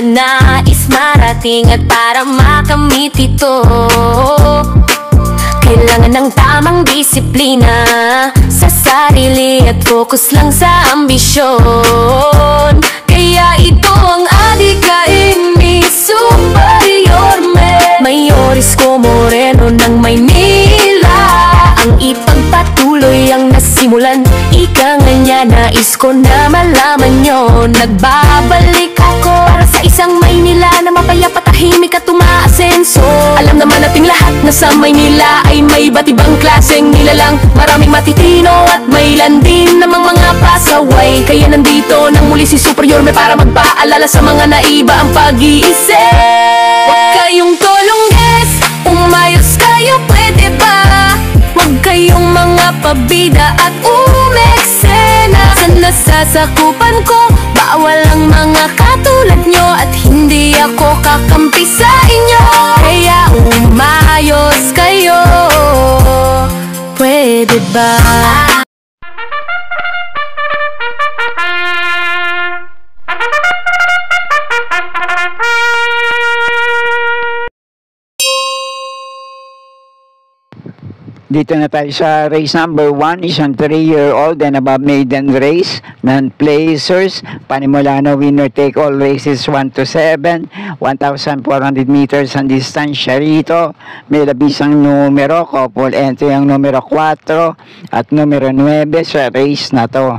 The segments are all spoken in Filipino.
na nais marating at para makamit ito, kailangan ng tamang disiplina sa sarili at focus lang sa ambisyon. Kaya ito ang adikain ni Superior Mayoris Co. Moreno ng Maynila. Ang ipagpatuloy ang nasimulan, ika nga niya, nais ko na malaman nyo. Nagbabalik ako para sa isang Maynila na mapayapa, tahimik at umaasenso. Alam naman nating lahat na sa Maynila ay may iba't ibang klaseng nilalang, maraming matitino at may ilan din namang mga pasaway. Kaya nandito nang muli si Superior para magpaalala sa mga naiba ang pag-iisip. Huwag kayong tulungges, umayos kayo, pwede ba? Huwag kayong mga pabida at umeksena. Sa nasasakupan ko, bawal ang mga katulad nyo, at hindi ako kakampi sa inyo. Kaya umayos kayo, pwede ba? Dito na tayo sa race number 1, isang 3-year-old and above maiden race, non-placers, panimula na winner take all races 1 to 7, 1,400 meters ang distansya rito. May labisang numero, couple entry ang numero 4 at numero 9 sa race na to.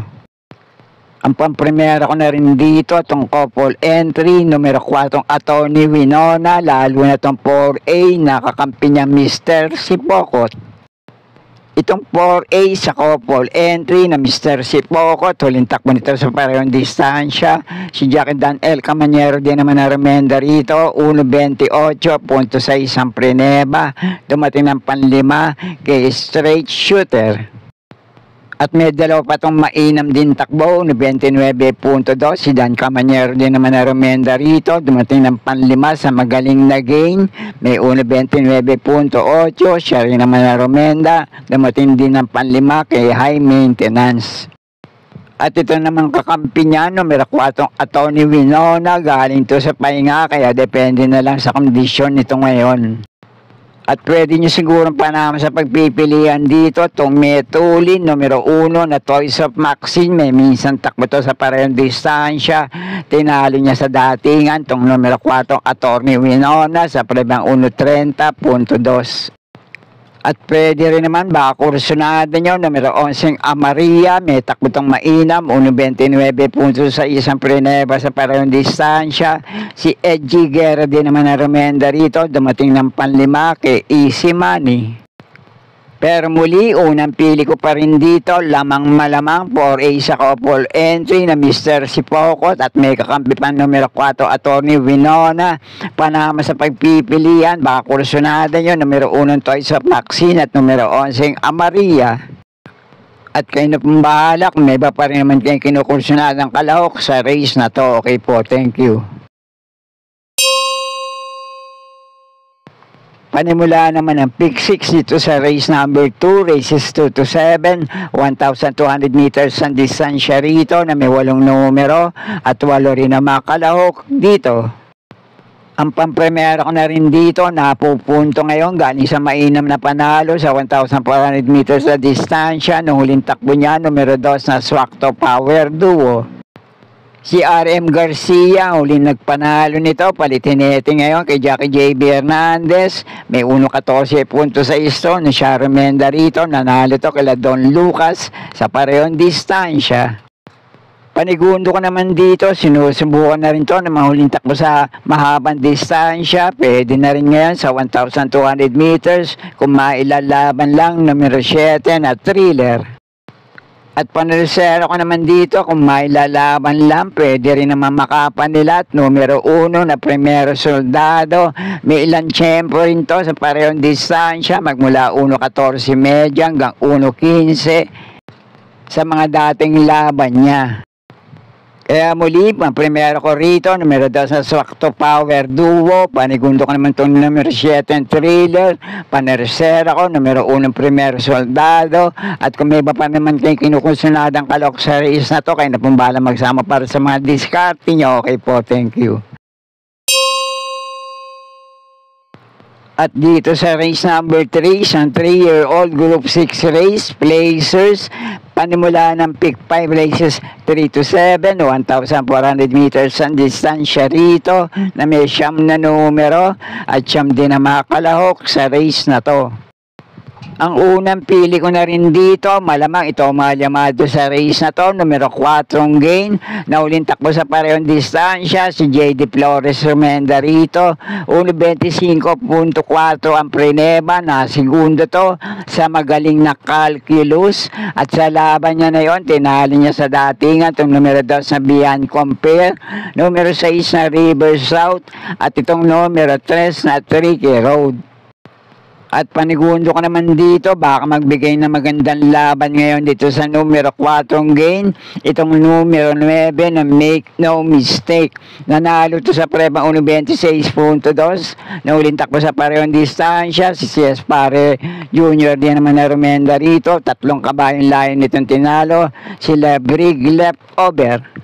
Ang pampremera ko na rin dito, itong couple entry, numero 4, Attorney Winona, lalo na itong 4A, nakakampi niya Mr. Sipokot. Itong 4A sa couple entry na Mr. Sipokot, huling takbo nito sa parehong distansya. Si Jackie Dan El Camanyero din naman na remenda rito, 1.28.6 ang preneba. Dumating ng panlima kay Straight Shooter. At may dalawa pa itong mainam din takbo, 29.2. Si Dan Camanyero din naman na remenda rito. Dumating ng panlima sa magaling na gain. May 1.29.8. Siya rin naman na remenda. Dumating din ng panlima kay High Maintenance. At ito naman kakampi niya, numero 4, Attorney Winona. Galing to sa pahinga, kaya depende na lang sa kondisyon nito ngayon. At pwede nyo siguro panama sa pagpipilian dito itong Metulin, numero 1 na Toys of Maxine. May minsan takbo to sa parehong distansya. Tinalo niya sa datingan itong numero 4, Attorney Winona sa prebang 1.30.2. At pwede rin naman baka kursunada nyo, numero 11 Amaria. May takbo itong mainam, 1.29 sa isang preneba sa parehong distansya. Si Edgy Guerra din naman na remenda rito. Dumating ng panlima kay Easy Money. Pero muli, unang pili ko pa rin dito, lamang malamang 4A sa couple entry na Mr. Sipokot, at may kakampi pa numero 4, Attorney Winona. Panama sa pagpipilian, baka kursunada nyo, numero 1 Toys of Maxine at numero 11 Amaria. At kayo na pong bahala kung may iba pa rin naman kayong kinukursunadang kalahok sa race na to. Okay po, thank you. Panimula naman ang pick 6 dito sa race number 2, races 2 to 7, 1,200 meters ang distansya rito na may 8 numero at 8 rin na makalahok dito. Ang pampremera ko na rin dito, napupunto ngayon galing sa mainam na panalo sa 1,400 meters na distansya. Nung huling takbo niya, numero 2 na Swakto Power Duo. Si RM Garcia, huling nagpanalo nito, palitinete ngayon kay Jackie J.B. Hernandez. May 1.14.6 na siya remenda rito, nanalo to kila Don Lucas sa parehong distansya. Panigundo ko naman dito, sinusubukan na rin to na mahuling takbo sa mahabang distansya. Pwede na rin ngayon sa 1,200 meters kung mailalaban lang, numero 7 na Thriller. At panalusero ko naman dito, kung may lalaban lang, pwede rin naman makapan nila. At numero 1 na Primero Soldado. May ilang tiyempo rin to sa parehong distansya, magmula 1.14 hanggang 1.15 sa mga dating laban niya. Kaya muli, ang primero ko rito, numero 2 sa Swakto Power Duo. Panigundo ko naman itong numero 7 Thriller. Panersera ko, numero 1 Primero Soldado. At kung may iba pa naman kayong kinukonsunadang kalok sa race na to, kayo na pong bahala magsama para sa mga discarte nyo. Okay po, thank you. At dito sa race number 3, isang 3-year-old Group 6 race, placers, panimula ng pick 5 races 3 to 7, 1,400 meters ang distansya rito na may siyam na numero at siyam din na makalahok sa race na to. Ang unang pili ko na rin dito, malamang ito malyamado sa race na to, numero 4 gain, na uling takbo sa parehong distansya, si J.D. Flores Rumenda rito, 1.25.4 ang preneba, na segundo to sa magaling na calculus, at sa laban niya na yon, tinali niya sa datingan, itong numero 2 na Beyond Compare, numero 6 na River South, at itong numero 3 na Tricky Road. At panigundo ko naman dito, baka magbigay na magandang laban ngayon dito sa numero 4 gain. Itong numero 9 na Make No Mistake. Nanalo to sa preba 1.26.2. Na uling takbo sa parehong distansya. Si CS Pare Junior din naman na Rumenda rito. 3 kabayong layo nitong tinalo. Sila Brig Leftover.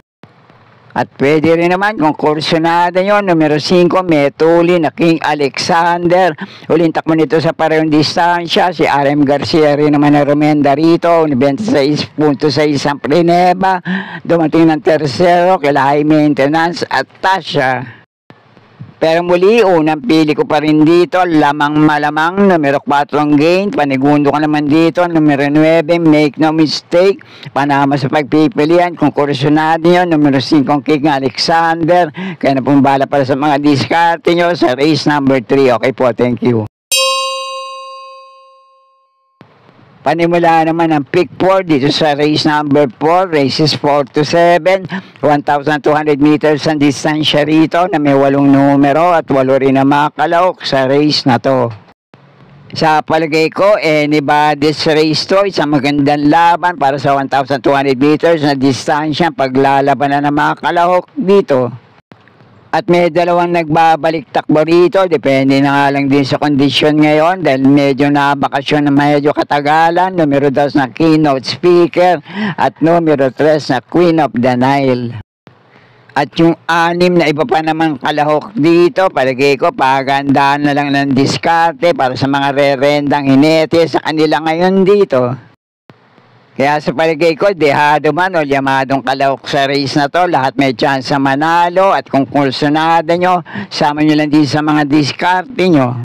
At pwede rin naman kung kursunada nyo, numero 5, Metuli na King Alexander. Uling takbo nito sa parehong distansya. Si RM Garcia rin naman na Rumenda rito. 26.6 ang preneba. Dumating ng tersero, kila High Maintenance at Tasha. Pero muli, unang pili ko pa rin dito, lamang malamang, numero 4 gain, panigundo ko naman dito, numero 9, Make No Mistake, panama sa pagpipilian, kung kursunado nyo, numero 5, King Alexander, kaya na pong bala para sa mga diskarte nyo sa race number 3. Okay po, thank you. Panimula naman ang pick 4 dito sa race number 4, races 4 to 7, 1,200 meters ang distansya rito na may 8 numero at 8 rin na makalahok sa race na to. Sa palagay ko, anybody's race to, isang magandang laban para sa 1,200 meters na distansya paglalaban na makalahok dito. At may dalawang nagbabalik takbo rito, depende na nga lang din sa kondisyon ngayon dahil medyo nabakasyon na medyo katagalan, numero 2 na Keynote Speaker at numero 3 na Queen of the Nile. At yung 6 na iba pa naman kalahok dito, palagay ko pagandaan na lang ng diskarte para sa mga rerendang hinete sa kanila ngayon dito. Kaya sa palagay ko, dehado man o yamadong kalahok sa race na to, lahat may chance sa manalo at kung kursunada nyo, sama nyo lang din sa mga diskarte nyo.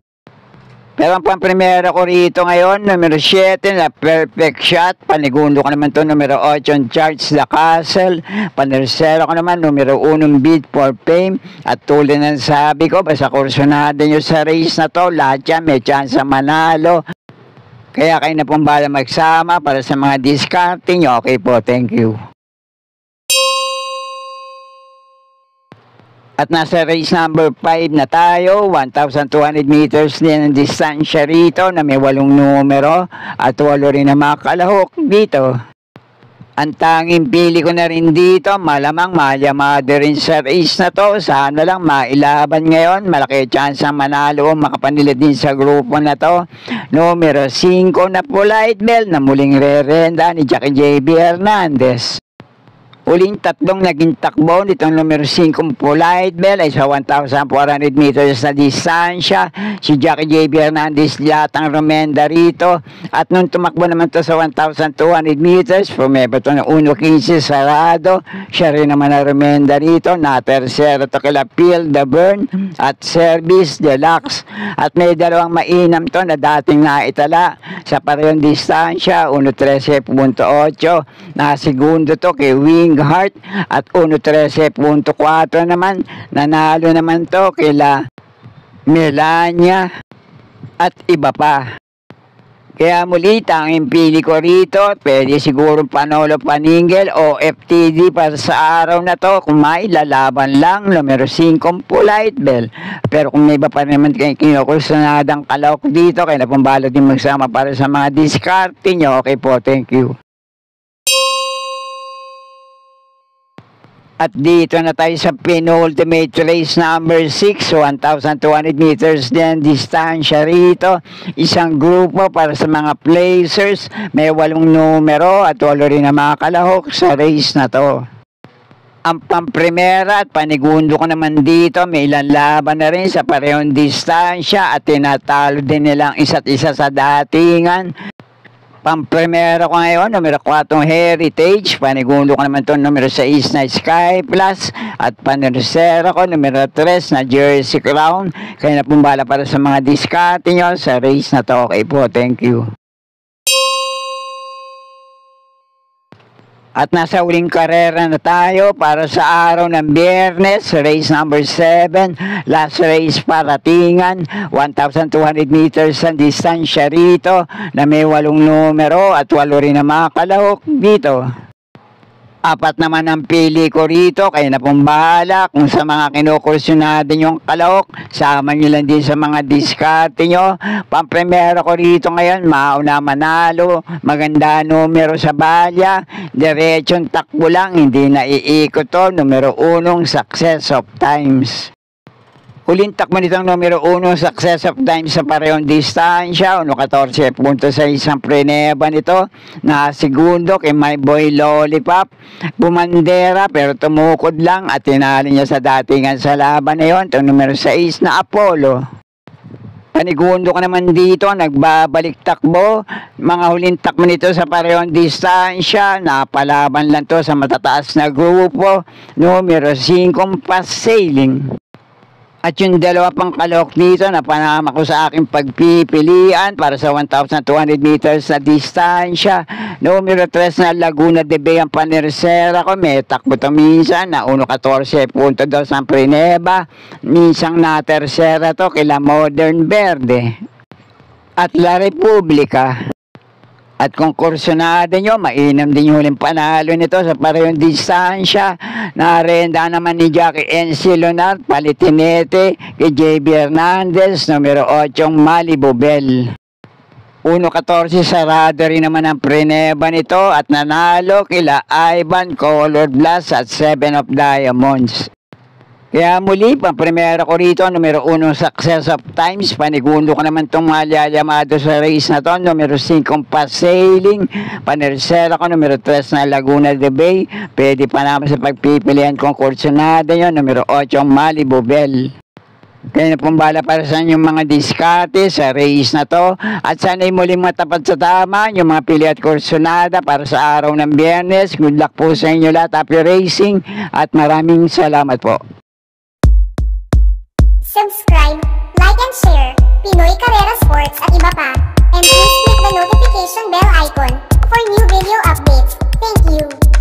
Pero ang pamprimera ko rito ngayon, numero 7 na Perfect Shot, panigundo ko naman to numero 8 Charge the Castle, panersero ko naman numero 1 Bid for Fame, at tulad ng sabi ko, basta kursunada nyo sa race na to, lahat yan may chance sa manalo. Kaya kayo na pong bala magsama para sa mga diskarte nyo. Okay po, thank you. At nasa race number 5 na tayo, 1,200 meters din ang distansya rito na may 8 numero at 8 rin na makalahok dito. Ang tanging pili ko na rin dito, malamang malyamado rin sa race na to. Sana lang mailaban ngayon. Malaki chance ang manalo o makapanila din sa grupo na to. Numero 5 na Polite Bell na muling rerenda ni Jackie J.B. Hernandez. Uling 3 naging takbo nitong numero 5 Polite Bell ay sa 1,400 meters na distansya. Si Jackie J.B. Hernandez yatang Rumenda rito. At nung tumakbo naman to sa 1,200 meters, pumeba to ng 1.15 sarado. Siya rin naman na Rumenda rito. Natersero to kila Phil the Burn at Service Deluxe. At may dalawang mainam to na dating naitala sa parehong distansya. 1.13.8 na segundo to kay Wing Heart at 1.13.4 naman, nanalo naman to kila Melania at iba pa. Kaya muli, tanging pili ko rito, pwede siguro Panolo Paningel o FTD para sa araw na to kung mailalaban lang, numero 5 Polite Bell. Pero kung may iba pa naman kayo kinukursunadang kalahok dito, kaya na pambalo din magsama para sa mga diskarte nyo. Okay po, thank you. At dito na tayo sa penultimate race number 6, 1,200 meters din distansya rito. Isang grupo para sa mga placers, may 8 numero at 8 rin na mga kalahok sa race na to. Ang pamprimera at panigundo ko naman dito, may ilang laban na rin sa parehong distansya at tinatalo din nilang isa't isa sa datingan. Pamprimera ko ngayon, numero 4 Heritage, panigundo ko naman ito numero 6 na Sky Plus, at panersera ko numero 3 na Jersey Crown. Kaya na pumbala para sa mga diskarte nyo sa race na to. Okay po, thank you. At nasa uling karera na tayo para sa araw ng Biyernes, race number 7, last race paratingan, 1,200 meters ang distansya rito na may 8 numero at 8 rin na mga kalahok dito. 4 naman ang pili ko rito, kaya na pong bahala kung sa mga kinukursyonado nyong kalahok, sama nyo lang din sa mga diskarte nyo. Pamprimero ko rito ngayon, mauna manalo, maganda numero sa balya, diretsyon takbo lang, hindi na iikot to, numero 1 Success of Times. Huling takbo nitong numero 1, Success of Time sa parehong distansya, 1.14.6 ang preneba nito, na segundo kay My Boy Lollipop, bumandera pero tumukod lang at tinali niya sa datingan sa laban na yun, itong numero 6 na Apollo. Panigundo ko naman dito, nagbabalik takbo, mga huling takbo nito sa parehong distansya, napalaban lang to sa matataas na grupo, numero 5 Fast Sailing. At yung dalawa pang kalahok dito na panama ko sa aking pagpipilian para sa 1,200 meters na distansya. Numero 3 na Laguna de Bay ang panersera ko. May takbo to minsan na 1.14.2 ang preneba. Minsang na tersera to kila Modern Verde. At La Republica. At kung kursyonado nyo, mainam din yung huling panalo nito sa parehong distansya. Narenda naman ni Jackie N.C. Leonard, Palitinete, kay J.B. Hernandez, numero 8 Malibu Bell. 1.14 sarado rin naman ang preneba nito at nanalo kila Ivan Colored Blast at 7 of Diamonds. Kaya muli, pamprimera ko rito, numero 1 Success of Times, panigundo ko naman itong malyalyamado sa race na to, numero 5 Fast Sailing, panersera ko, numero 3 na Laguna de Bay, pwede pa naman sa pagpipilian kong kursyonado yun, numero 8 Malibu Bell. Kaya na pumbala para sa inyong mga diskarte sa race na to, at sana'y muling matapat sa tama yung mga pili at kursyonada para sa araw ng Biyernes. Good luck po sa inyo lahat, happy racing, at maraming salamat po. Subscribe, like and share, Pinoy Carrera Sports at iba pa. And please click the notification bell icon for new video updates. Thank you.